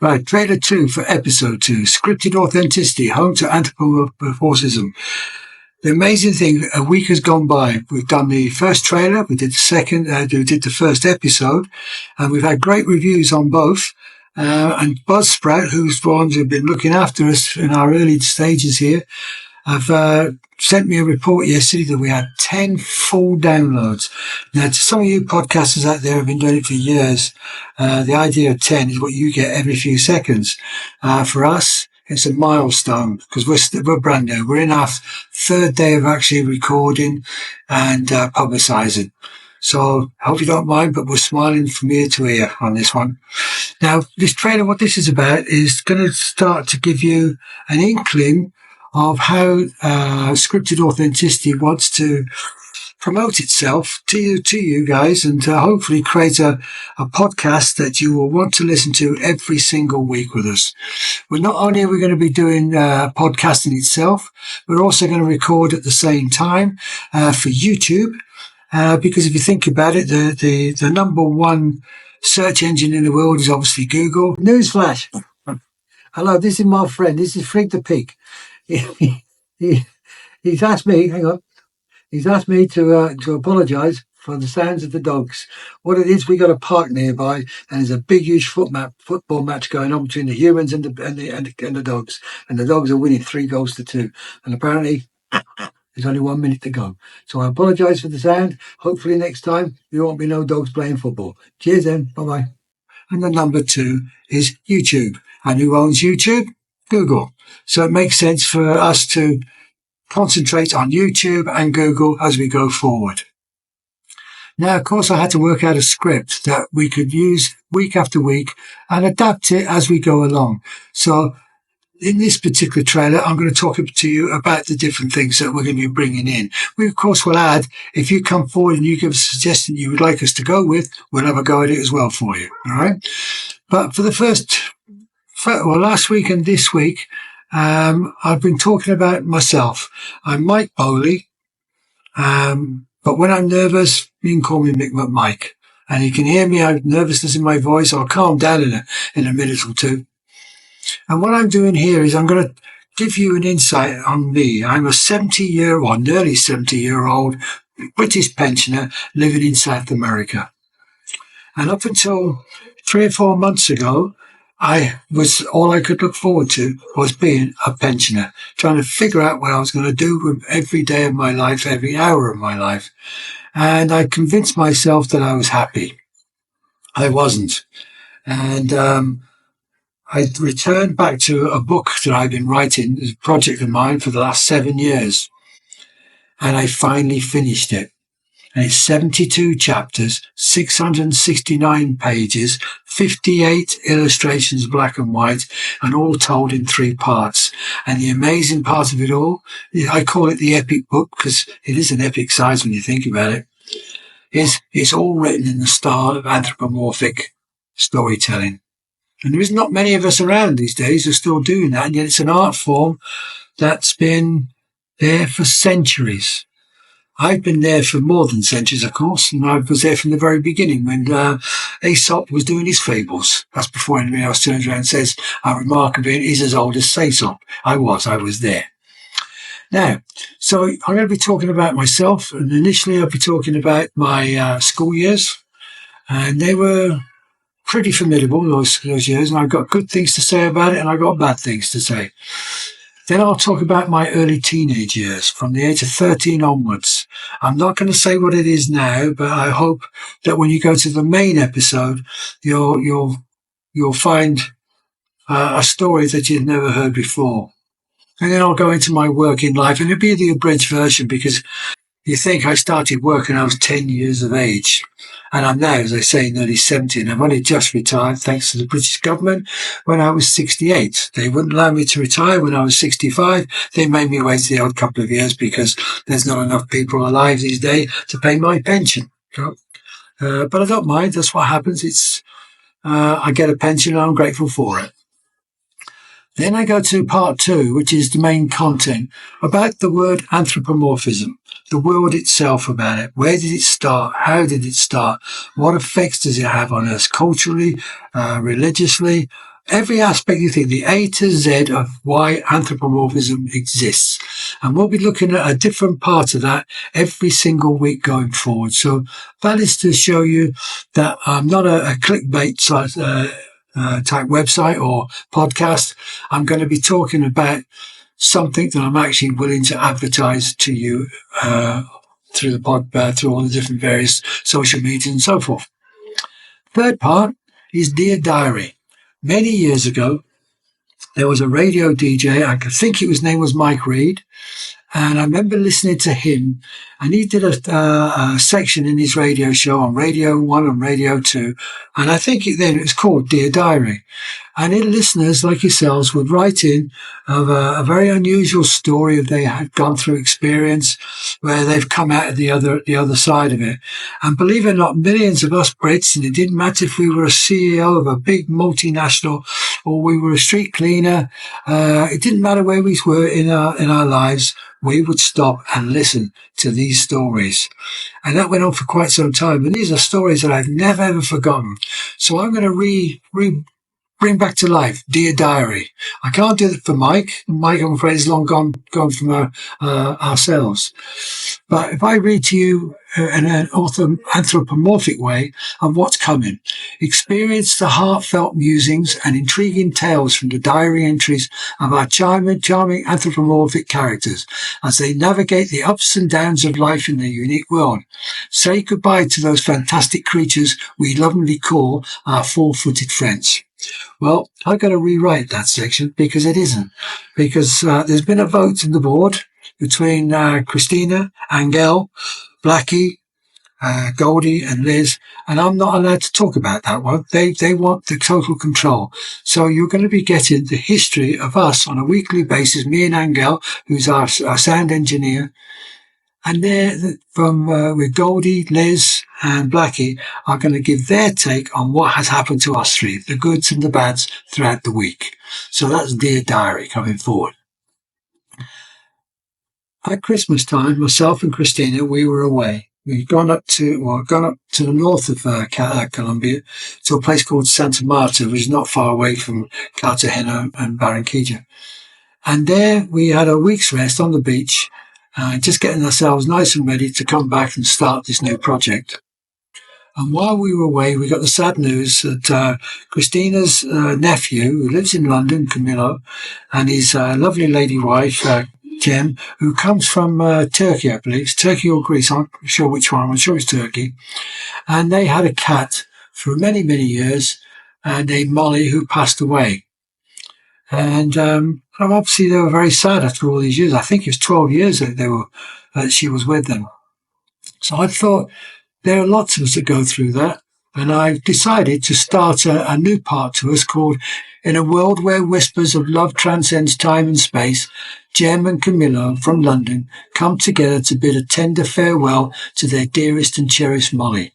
Right, trailer 2 for episode 2, scripted authenticity, home to anthropomorphism. The amazing thing, a week has gone by. We've done the first trailer, we did the first episode, and we've had great reviews on both. And Buzzsprout, who's the ones who've been looking after us in our early stages here, have sent me a report yesterday that we had 10 full downloads. Now, to some of you podcasters out there who have been doing it for years, the idea of 10 is what you get every few seconds. For us, it's a milestone because we're brand new. We're in our third day of actually recording and publicising. So I hope you don't mind, but we're smiling from ear to ear on this one. Now, this trailer, what this is about, is going to start to give you an inkling of how scripted authenticity wants to promote itself to you guys, and hopefully create a podcast that you will want to listen to every single week with us. Well, not only are we going to be doing podcasting itself, we're also going to record at the same time for YouTube, because if you think about it, the number one search engine in the world is obviously Google. Newsflash. Hello, this is my friend. This is Frig the Pig. He's asked me, he's asked me to apologise for the sounds of the dogs. What it is, we got a park nearby, and there's a big, huge football match going on between the humans and the dogs. And the dogs are winning 3-2. And apparently, there's only 1 minute to go. So I apologise for the sound. Hopefully next time, there won't be no dogs playing football. Cheers then. Bye-bye. And the number 2 is YouTube. And who owns YouTube? Google. So it makes sense for us to concentrate on YouTube and Google as we go forward. Now, of course, I had to work out a script that we could use week after week and adapt it as we go along. So in this particular trailer, I'm going to talk to you about the different things that we're going to be bringing in. We, of course, will add, if you come forward and you give us a suggestion you would like us to go with, we'll have a go at it as well for you. All right. But for last week and this week, I've been talking about myself. I'm Mike Bowley, but when I'm nervous, you can call me MickMacMike. And you can hear me, I have nervousness in my voice. I'll calm down in a minute or two. And what I'm doing here is I'm going to give you an insight on me. I'm a nearly 70-year-old British pensioner living in South America. And up until 3 or 4 months ago, all I could look forward to was being a pensioner, trying to figure out what I was going to do with every day of my life, every hour of my life. And I convinced myself that I was happy. I wasn't. And I returned back to a book that I've been writing, a project of mine for the last 7 years. And I finally finished it. And it's 72 chapters, 669 pages, 58 illustrations, black and white, and all told in 3 parts. And the amazing part of it all, I call it the epic book because it is an epic size when you think about it, is it's all written in the style of anthropomorphic storytelling. And there is not many of us around these days who are still doing that, and yet it's an art form that's been there for centuries. I've been there for more than centuries, of course, and I was there from the very beginning when Aesop was doing his fables. That's before anybody else turns around and says, our remark of it is as old as Aesop. I was there. Now, so I'm going to be talking about myself, and initially I'll be talking about my school years, and they were pretty formidable, those years, and I've got good things to say about it, and I've got bad things to say. Then I'll talk about my early teenage years, from the age of 13 onwards. I'm not going to say what it is now, but I hope that when you go to the main episode, you'll find a story that you've never heard before. And then I'll go into my working life, and it'll be the abridged version because you think I started work when I was 10 years of age. And I'm now, as I say, nearly 70, and I've only just retired thanks to the British government when I was 68. They wouldn't allow me to retire when I was 65. They made me wait the odd couple of years because there's not enough people alive these days to pay my pension. But I don't mind. That's what happens. I get a pension and I'm grateful for it. Then I go to part 2, which is the main content about the word anthropomorphism, the word itself about it. Where did it start? How did it start? What effects does it have on us culturally, religiously, every aspect you think, the A to Z of why anthropomorphism exists. And we'll be looking at a different part of that every single week going forward. So that is to show you that I'm not a clickbait type website or podcast. I'm going to be talking about something that I'm actually willing to advertise to you through the through all the different various social media and so forth. Third part is Dear Diary. Many years ago, there was a radio DJ, I think his name was Mike Reed, and I remember listening to him, and he did a section in his radio show on Radio 1 and Radio 2, and I think then it was called Dear Diary. And listeners like yourselves would write in of a very unusual story of they had gone through experience where they've come out of the other side of it. And believe it or not, millions of us Brits, and it didn't matter if we were a CEO of a big multinational or we were a street cleaner, it didn't matter where we were in our lives, we would stop and listen to these stories. And that went on for quite some time. And these are stories that I've never ever forgotten. So I'm going to bring back to life Dear Diary. I can't do that for Mike. Mike, I'm afraid, is long gone from ourselves. But if I read to you in an anthropomorphic way of what's coming, experience the heartfelt musings and intriguing tales from the diary entries of our charming anthropomorphic characters as they navigate the ups and downs of life in their unique world. Say goodbye to those fantastic creatures we lovingly call our four-footed friends. Well, I've got to rewrite that section because it isn't. Because there's been a vote in the board between Christina, Angel, Blackie, Goldie and Liz, and I'm not allowed to talk about that one. They want the total control. So you're going to be getting the history of us on a weekly basis, me and Angel, who's our sound engineer. And they're with Goldie, Liz, and Blackie are going to give their take on what has happened to us three, the goods and the bads throughout the week. So that's Dear Diary coming forward. At Christmas time, myself and Christina, we were away. We'd gone up to the north of Colombia to a place called Santa Marta, which is not far away from Cartagena and Barranquilla. And there we had a week's rest on the beach, just getting ourselves nice and ready to come back and start this new project. And while we were away, we got the sad news that Christina's nephew, who lives in London, Camillo, and his lovely lady wife, Jem, who comes from Turkey, I believe. It's Turkey or Greece, I'm not sure which one. I'm sure it's Turkey. And they had a cat for many, many years, named Molly, who passed away. And obviously they were very sad after all these years. I think it was 12 years that she was with them. So I thought there are lots of us that go through that. And I decided to start a new part to us called In a World Where Whispers of Love Transcends Time and Space, Jem and Camillo from London come together to bid a tender farewell to their dearest and cherished Molly.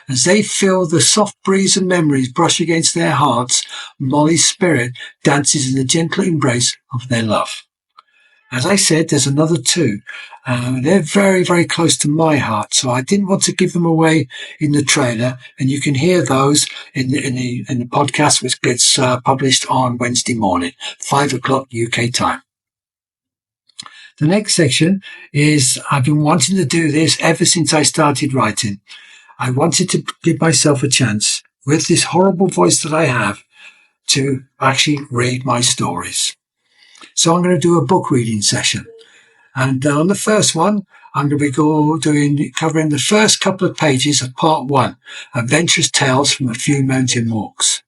As they feel the soft breeze and memories brush against their hearts, Molly's spirit dances in the gentle embrace of their love. As I said, there's another two. They're very, very close to my heart, so I didn't want to give them away in the trailer, and you can hear those in the podcast, which gets published on Wednesday morning, 5 o'clock UK time. The next section is, I've been wanting to do this ever since I started writing. I wanted to give myself a chance, with this horrible voice that I have, to actually read my stories. So I'm going to do a book reading session. And on the first one, I'm going to be covering the first couple of pages of part 1, Adventurous Tales from a Few Mountain Walks.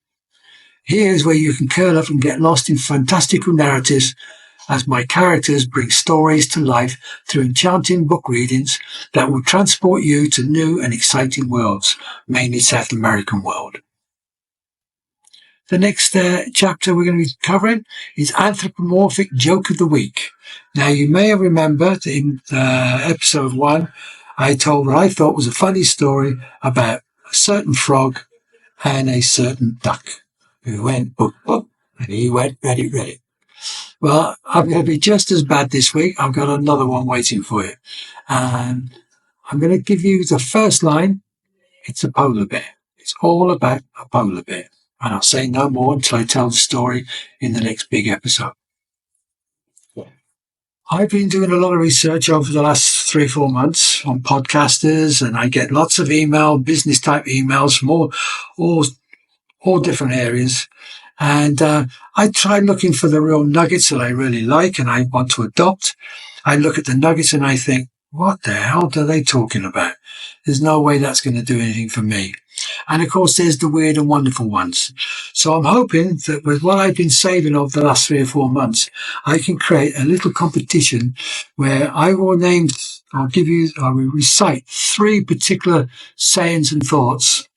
Here is where you can curl up and get lost in fantastical narratives as my characters bring stories to life through enchanting book readings that will transport you to new and exciting worlds, mainly South American world. The next chapter we're going to be covering is Anthropomorphic Joke of the Week. Now, you may remember that in episode 1, I told what I thought was a funny story about a certain frog and a certain duck who went book, book, and he went ready. Well, I'm going to be just as bad this week. I've got another one waiting for you. And I'm going to give you the first line. It's a polar bear. It's all about a polar bear. And I'll say no more until I tell the story in the next big episode. I've been doing a lot of research over the last 3 or 4 months on podcasters, and I get lots of business type emails from all different areas. And I try looking for the real nuggets that I really like and I want to adopt. I look at the nuggets and I think, what the hell are they talking about? There's no way that's going to do anything for me. And of course, there's the weird and wonderful ones. So I'm hoping that with what I've been saving over the last 3 or 4 months, I can create a little competition where I will recite 3 particular sayings and thoughts.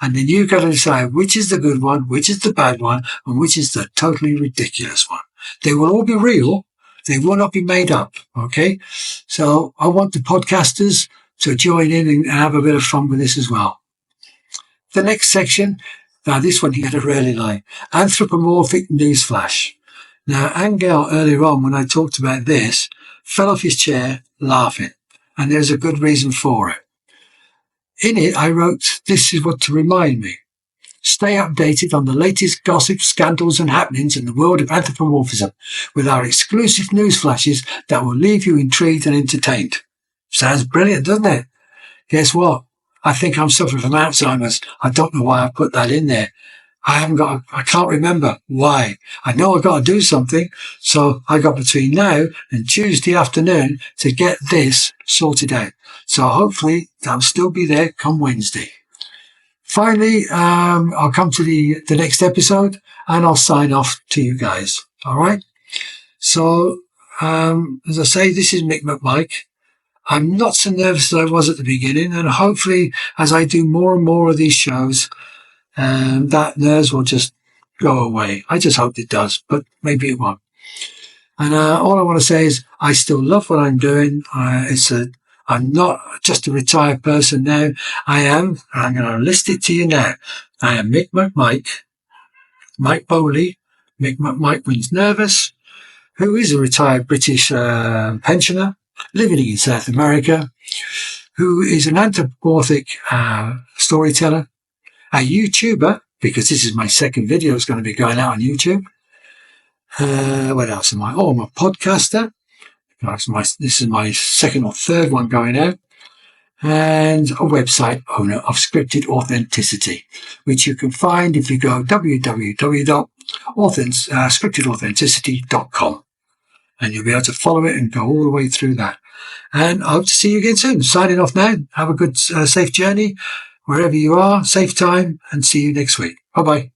And then you've got to decide which is the good one, which is the bad one, and which is the totally ridiculous one. They will all be real. They will not be made up. Okay. So I want the podcasters to join in and have a bit of fun with this as well. The next section, now this one you're going to really like, Anthropomorphic Newsflash. Now, Angel earlier on when I talked about this, fell off his chair laughing, and there's a good reason for it. In it, I wrote, this is what to remind me. Stay updated on the latest gossip, scandals and happenings in the world of anthropomorphism with our exclusive news flashes that will leave you intrigued and entertained. Sounds brilliant, doesn't it? Guess what? I think I'm suffering from Alzheimer's. I don't know why I put that in there. I can't remember why. I know I've got to do something. So I got between now and Tuesday afternoon to get this sorted out. So hopefully that'll still be there come Wednesday. Finally, I'll come to the next episode and I'll sign off to you guys. All right. So, as I say, this is MickMacMike. I'm not so nervous as I was at the beginning, and hopefully as I do more and more of these shows, that nerves will just go away. I just hope it does, but maybe it won't. And all I want to say is I still love what I'm doing. I'm not just a retired person now. I'm going to list it to you now. I am MickMacMike, Mike Bowley, MickMacMike Wins Nervous, who is a retired British pensioner living in South America, who is an anthropomorphic storyteller, a YouTuber, because this is my second video that's going to be going out on YouTube. What else am I? Oh, I'm a podcaster. This is my second or third one going out. And a website owner of Scripted Authenticity, which you can find if you go www.scriptedauthenticity.com. And you'll be able to follow it and go all the way through that. And I hope to see you again soon. Signing off now. Have a good, safe journey wherever you are. Safe time and see you next week. Bye-bye.